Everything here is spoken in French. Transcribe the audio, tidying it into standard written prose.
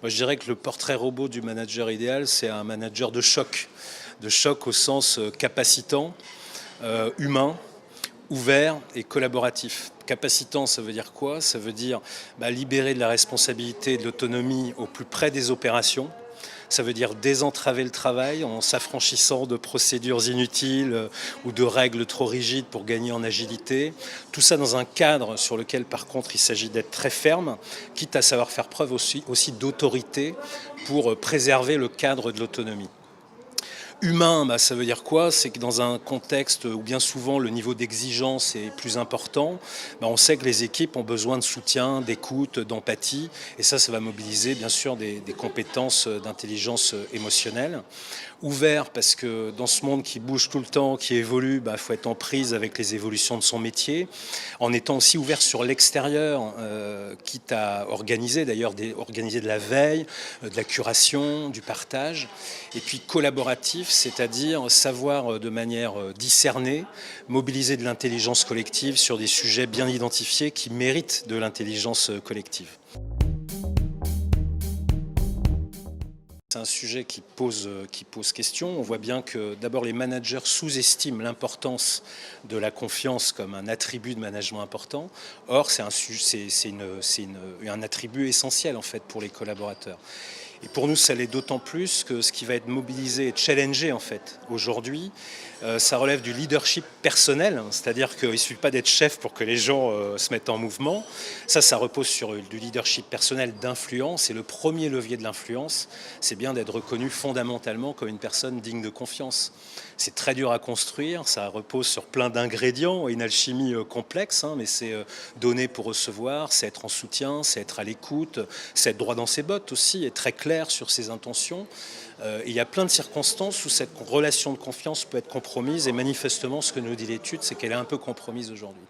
Moi, je dirais que le portrait robot du manager idéal, c'est un manager de choc au sens capacitant, humain, ouvert et collaboratif. Capacitant, ça veut dire quoi? Ça veut dire libérer de la responsabilité et de l'autonomie au plus près des opérations. Ça veut dire désentraver le travail en s'affranchissant de procédures inutiles ou de règles trop rigides pour gagner en agilité. Tout ça dans un cadre sur lequel, par contre, il s'agit d'être très ferme, quitte à savoir faire preuve aussi d'autorité pour préserver le cadre de l'autonomie. Humain, ça veut dire quoi? C'est que dans un contexte où bien souvent le niveau d'exigence est plus important, on sait que les équipes ont besoin de soutien, d'écoute, d'empathie, et ça va mobiliser bien sûr des compétences d'intelligence émotionnelle. Ouvert parce que dans ce monde qui bouge tout le temps, qui évolue, il faut être en prise avec les évolutions de son métier, en étant aussi ouvert sur l'extérieur, quitte à organiser d'ailleurs organiser de la veille, de la curation, du partage, et puis collaboratif, c'est-à-dire savoir de manière discernée, mobiliser de l'intelligence collective sur des sujets bien identifiés qui méritent de l'intelligence collective. C'est un sujet qui pose question. On voit bien que d'abord les managers sous-estiment l'importance de la confiance comme un attribut de management important. Or, c'est un attribut essentiel en fait pour les collaborateurs. Et pour nous, ça l'est d'autant plus que ce qui va être mobilisé et challengé en fait aujourd'hui, ça relève du leadership personnel, c'est-à-dire qu'il ne suffit pas d'être chef pour que les gens se mettent en mouvement. Ça repose sur du leadership personnel d'influence, et le premier levier de l'influence, c'est bien d'être reconnu fondamentalement comme une personne digne de confiance. C'est très dur à construire, ça repose sur plein d'ingrédients, une alchimie complexe, mais c'est donner pour recevoir, c'est être en soutien, c'est être à l'écoute, c'est être droit dans ses bottes aussi, et très clair sur ses intentions. Et il y a plein de circonstances où cette relation de confiance peut être compromise, et manifestement ce que nous dit l'étude, c'est qu'elle est un peu compromise aujourd'hui.